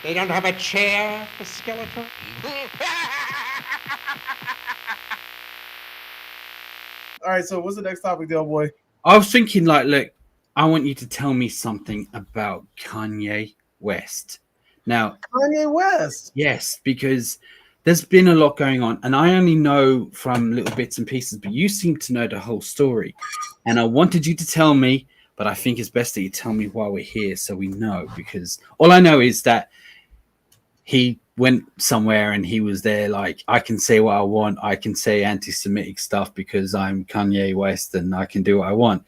They don't have a chair for Skeletor? All right, so what's the next topic, Del Boy? I was thinking, like, look, I want you to tell me something about Kanye West. Now, Kanye West. yes, because there's been a lot going on, and I only know from little bits and pieces, but you seem to know the whole story. And I wanted you to tell me, but I think it's best that you tell me while we're here so we know, because all I know is that he went somewhere and he was there like, I can say what I want, I can say anti-Semitic stuff because I'm Kanye West and I can do what I want.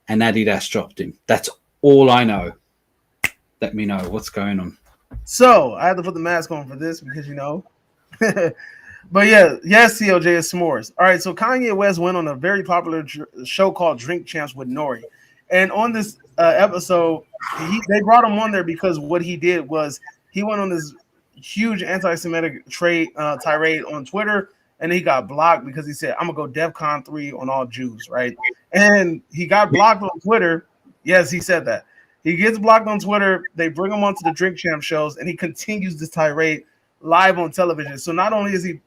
And Adidas dropped him. That's all I know. Let me know what's going on. So I had to put the mask on for this because you know. But yeah, yes, CLJ is s'mores. All right, so Kanye West went on a very popular show called Drink Champs with Nori, and on this episode, they brought him on there because what he did was he went on this huge anti-Semitic tirade on Twitter, and he got blocked because he said, "I'm gonna go DEFCON 3 on all Jews," right? And he got blocked on Twitter. Yes, he said that. He gets blocked on Twitter. They bring him onto the Drink Champ shows, and he continues this tirade live on television. So not only is he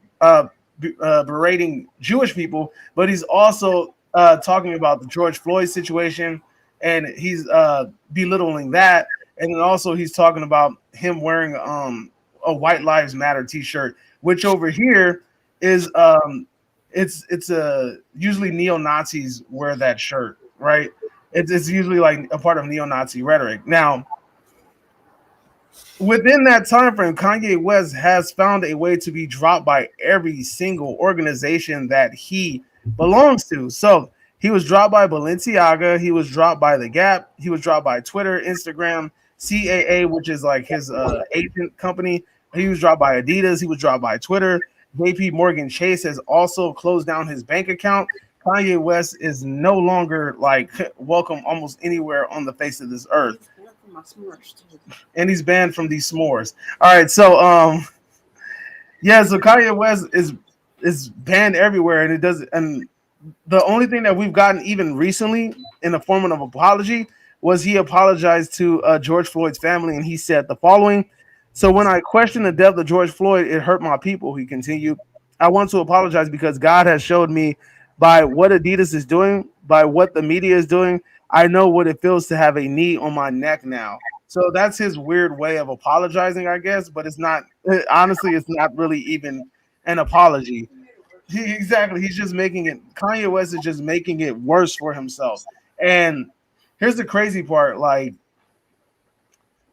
berating Jewish people, but he's also talking about the George Floyd situation, and he's belittling that. And then also he's talking about him wearing a White Lives Matter T-shirt, which over here is it's usually neo-Nazis wear that shirt, right? It's usually like a part of neo-Nazi rhetoric. Now, within that time frame, Kanye West has found a way to be dropped by every single organization that he belongs to. So he was dropped by Balenciaga, he was dropped by The Gap, he was dropped by Twitter, Instagram, CAA, which is like his agent company. He was dropped by Adidas, he was dropped by Twitter. JP Morgan Chase has also closed down his bank account. Kanye West is no longer like welcome almost anywhere on the face of this earth. And he's banned from these s'mores. All right, so yeah, so Kanye West is banned everywhere, and it does. And the only thing that we've gotten even recently in the form of apology was he apologized to George Floyd's family, and he said the following. So when I questioned the death of George Floyd, it hurt my people. He continued. I want to apologize because God has showed me by what Adidas is doing, by what the media is doing. I know what it feels to have a knee on my neck now. So that's his weird way of apologizing, I guess. But it's not, honestly, it's not really even an apology. Exactly. He's just making it, Kanye West is just making it worse for himself. And here's the crazy part. Like,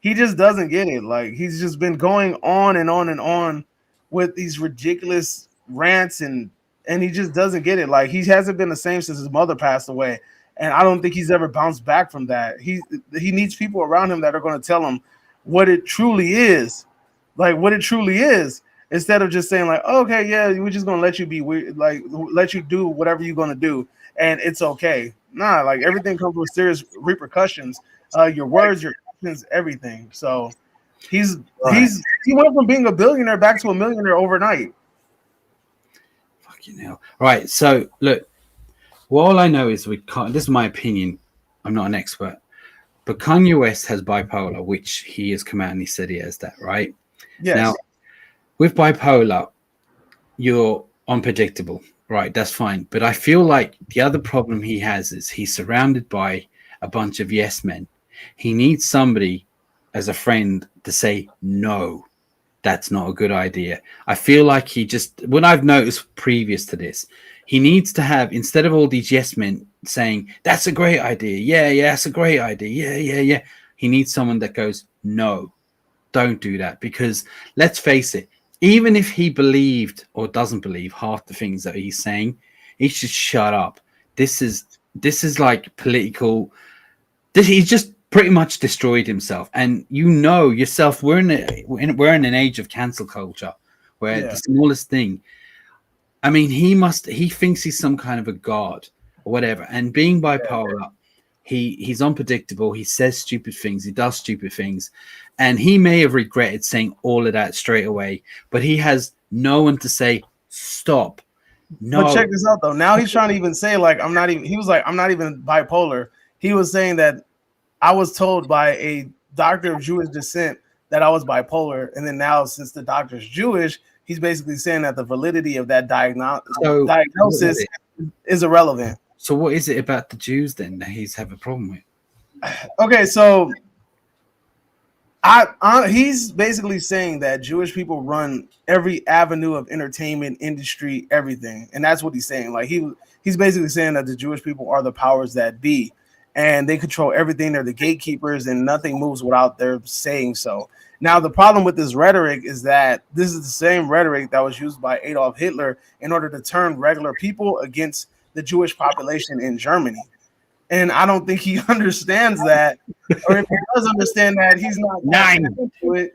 he just doesn't get it. Like, he's just been going on and on and on with these ridiculous rants and he just doesn't get it. Like, he hasn't been the same since his mother passed away. And I don't think he's ever bounced back from that. He needs people around him that are going to tell him what it truly is, like what it truly is, instead of just saying like, okay, yeah, we're just going to let you be weird, like let you do whatever you're going to do, and it's okay. Nah, like everything comes with serious repercussions. Your words, your actions, everything. So he went from being a billionaire back to a millionaire overnight. Fucking hell! Right, so look. Well, all I know is we can't. This is my opinion. I'm not an expert, but Kanye West has bipolar, which he has come out and he said he has that, right? Yes. Now, with bipolar, you're unpredictable, right? That's fine. But I feel like the other problem he has is he's surrounded by a bunch of yes men. He needs somebody as a friend to say no. That's not a good idea. I feel like what I've noticed previous to this, he needs to have, instead of all these yes men saying, that's a great idea. Yeah, that's a great idea. Yeah. He needs someone that goes, no, don't do that. Because let's face it, even if he believed or doesn't believe half the things that he's saying, he should shut up. This is like political. He's just pretty much destroyed himself. And you know yourself, we're in an age of cancel culture where the smallest thing, I mean, he thinks he's some kind of a god or whatever. And being bipolar, he's unpredictable. He says stupid things. He does stupid things. And he may have regretted saying all of that straight away, but he has no one to say, stop. No. But check this out though. Now he's trying to even say like, I'm not even bipolar. He was saying that I was told by a doctor of Jewish descent that I was bipolar, and then now since the doctor's Jewish, he's basically saying that the validity of that diagnosis is irrelevant. So what is it about the Jews then that he's have a problem with? Okay, so he's basically saying that Jewish people run every avenue of entertainment industry, everything, and that's what he's saying. Like he's basically saying that the Jewish people are the powers that be, and they control everything. They're the gatekeepers, and nothing moves without their saying so. Now, the problem with this rhetoric is that this is the same rhetoric that was used by Adolf Hitler in order to turn regular people against the Jewish population in Germany. And I don't think he understands that, or if he does understand that, he's not into it,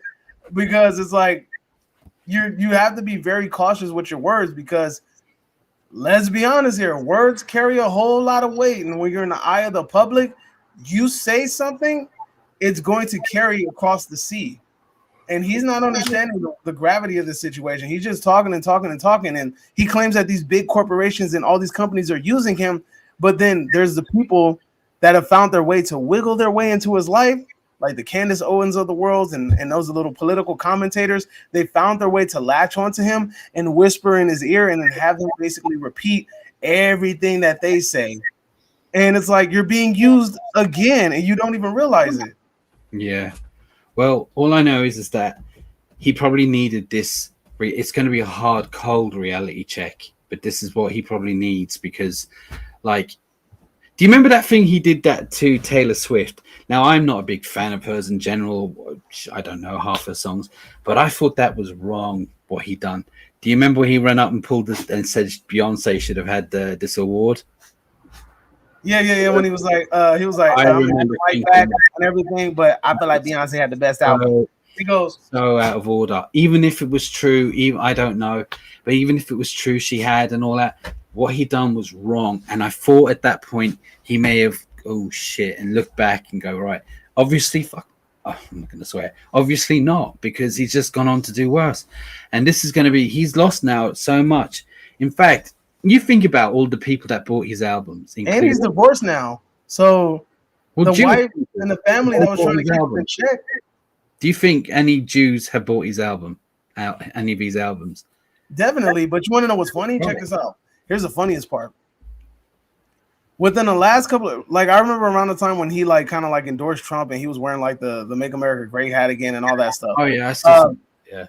because it's like you have to be very cautious with your words, because let's be honest here, words carry a whole lot of weight, and when you're in the eye of the public, you say something, it's going to carry across the sea. And he's not understanding the gravity of the situation. He's just talking and talking and talking, and he claims that these big corporations and all these companies are using him. But then there's the people that have found their way to wiggle their way into his life, like the Candace Owens of the world and those little political commentators. They found their way to latch onto him and whisper in his ear and then have him basically repeat everything that they say. And it's like you're being used again and you don't even realize it. Yeah. Well, all I know is that he probably needed this. It's going to be a hard, cold reality check, but this is what he probably needs because, like, do you remember that thing he did that to Taylor Swift? Now, I'm not a big fan of hers in general. I don't know half her songs, but I thought that was wrong what he done. Do you remember when he ran up and pulled this and said Beyonce should have had this award? Yeah. When he was like, I remember right back and everything, but I feel like Beyonce had the best album. He goes so out of order. Even if it was true, I don't know, but even if it was true, she had and all that. What he done was wrong, and I thought at that point he may have and look back and go right. Obviously, I'm not going to swear. Obviously not, because he's just gone on to do worse, and this is going to be. He's lost now so much. In fact. You think about all the people that bought his albums, and he's divorced now. So the wife and the family that was trying to keep him in check. Do you think any Jews have bought his album? Any of his albums? Definitely. But you want to know what's funny? Check this out. Here's the funniest part. Within the last couple of, like, I remember around the time when he kind of endorsed Trump and he was wearing like the Make America Great hat again and all that stuff. Oh yeah,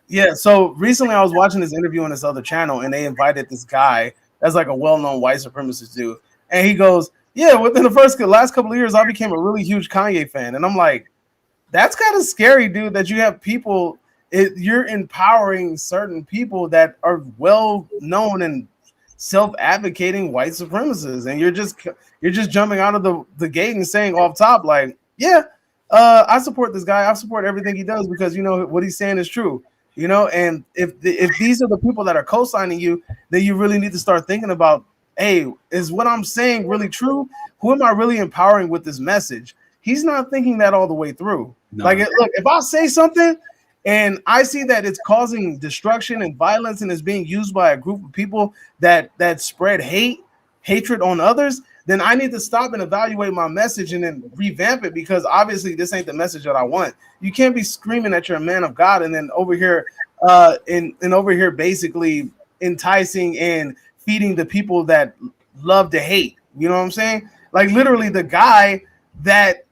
yeah. So recently I was watching this interview on this other channel and they invited this guy. That's like a well-known white supremacist dude. And he goes, yeah, within the last couple of years, I became a really huge Kanye fan. And I'm like, that's kind of scary, dude, that you have people, you're empowering certain people that are well-known and self-advocating white supremacists. And you're just jumping out of the gate and saying off top, like, yeah, I support this guy. I support everything he does because, what he's saying is true. And if these are the people that are co-signing you, then you really need to start thinking about, hey, is what I'm saying really true? Who am I really empowering with this message? He's not thinking that all the way through. No. Look, if I say something and I see that it's causing destruction and violence and is being used by a group of people that spread hatred on others, then I need to stop and evaluate my message and then revamp it, because obviously this ain't the message that I want. You can't be screaming that you're a man of God and then over here basically enticing and feeding the people that love to hate. You know what I'm saying? Like literally the guy that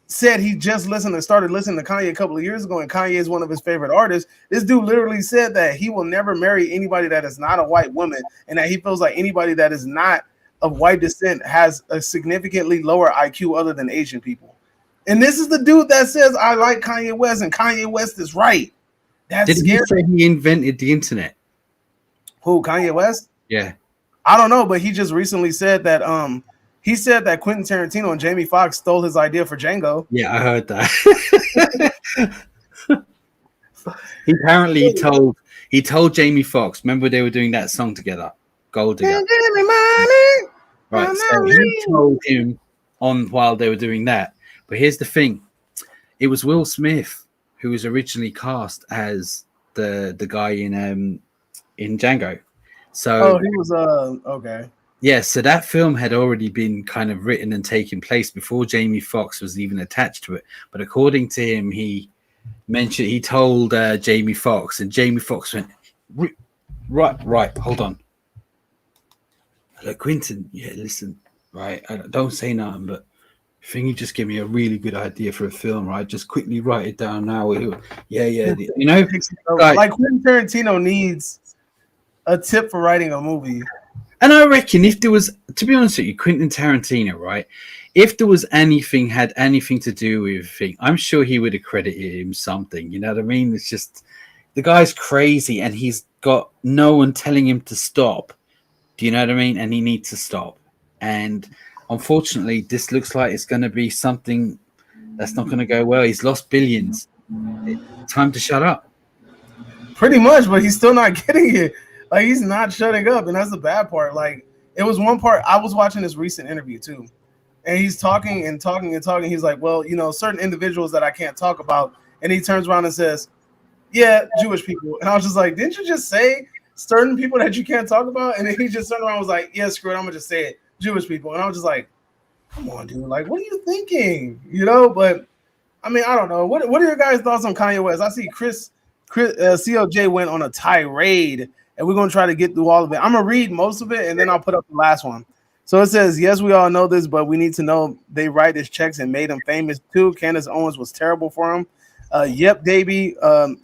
said he just started listening to Kanye a couple of years ago and Kanye is one of his favorite artists. This dude literally said that he will never marry anybody that is not a white woman and that he feels like anybody that is not of white descent has a significantly lower IQ other than Asian people. And this is the dude that says, I like Kanye West and Kanye West is right. That's scary. Did he say he invented the internet? Who, Kanye West? Yeah. I don't know, but he just recently said that he said that Quentin Tarantino and Jamie Foxx stole his idea for Django. Yeah, I heard that. He told Jamie Foxx, remember they were doing that song together, Gold Digger. Right, so he told him while they were doing that. But here's the thing. It was Will Smith who was originally cast as the guy in Django. So he was okay. Yeah, so that film had already been kind of written and taken place before Jamie Foxx was even attached to it. But according to him, he mentioned, he told Jamie Foxx, and Jamie Foxx went, right, hold on. Hello, Quentin. Yeah, listen, right, don't say nothing, but I think you just give me a really good idea for a film, right? Just quickly write it down now. Yeah, you know, like Quentin Tarantino needs a tip for writing a movie. And I reckon if there was, to be honest with you, Quentin Tarantino, right? If there was had anything to do with thing, I'm sure he would have credited him something. You know what I mean? It's just the guy's crazy, and he's got no one telling him to stop. Do you know what I mean? And he needs to stop. And unfortunately, this looks like it's going to be something that's not going to go well. He's lost billions. Time to shut up. Pretty much, but he's still not getting it. Like, he's not shutting up, and that's the bad part. Like, it was one part, I was watching this recent interview too, and he's talking and talking and talking. He's like, well, you know, certain individuals that I can't talk about, and he turns around and says, yeah, Jewish people. And I was just like, didn't you just say certain people that you can't talk about? And then he just turned around and was like, yeah, screw it, I'm gonna just say it, Jewish people. And I was just like, come on, dude, like, what are you thinking? You know, but I mean, I don't know. What are your guys' thoughts on Kanye West? I see Chris CLJ went on a tirade, and we're going to try to get through all of it. I'm going to read most of it, and then I'll put up the last one. So it says, yes, we all know this, but we need to know they write his checks and made him famous too. Candace Owens was terrible for him. Yep, Davey.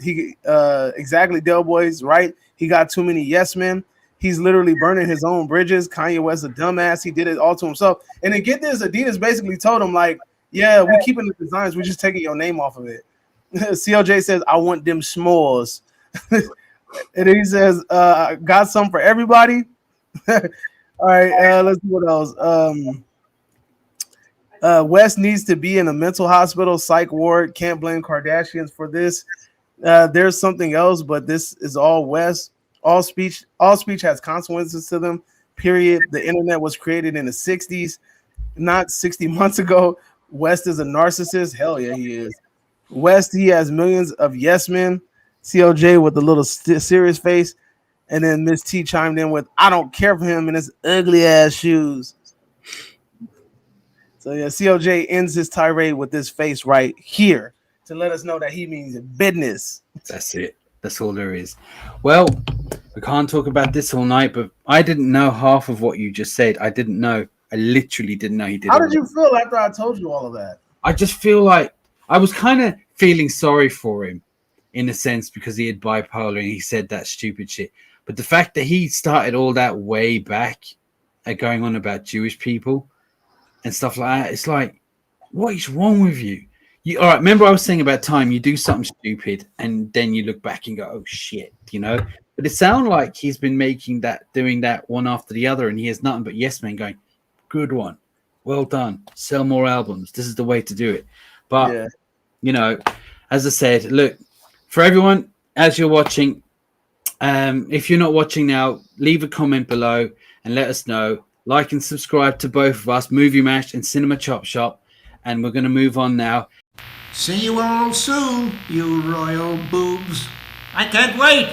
He exactly, Del Boys, right? He got too many yes men. He's literally burning his own bridges. Kanye West a dumbass. He did it all to himself. And then get this, Adidas basically told him, like, yeah, we're keeping the designs. We're just taking your name off of it. CLJ says, I want them s'mores. And then he says, got some for everybody. All right, let's see what else. West needs to be in a mental hospital, psych ward. Can't blame Kardashians for this. There's something else, but this is all West. All speech has consequences to them, period. The internet was created in the 60s, not 60 months ago. West is a narcissist. Hell yeah, he is. West, he has millions of yes men. CLJ with a little serious face. And then Miss T chimed in with, I don't care for him in his ugly ass shoes. So yeah, CLJ ends his tirade with this face right here to let us know that he means business. That's it. That's all there is. Well, we can't talk about this all night, but I didn't know half of what you just said. I didn't know. I literally didn't know he did. How did you feel after I told you all of that? I just feel like I was kind of feeling sorry for him in a sense because he had bipolar and he said that stupid shit. But the fact that he started all that way back going on about Jewish people and stuff like that, it's like, what is wrong with you? All right, remember I was saying about time, you do something stupid and then you look back and go, oh shit, you know? But it sounds like he's been doing that one after the other, and he has nothing but yes men going, good one, well done, sell more albums. This is the way to do it. But, yeah. You know, as I said, look, for everyone, as you're watching, if you're not watching now, leave a comment below and let us know. Like and subscribe to both of us, Movie Mash and Cinema Chop Shop. And we're going to move on now. See you all soon, you royal boobs. I can't wait.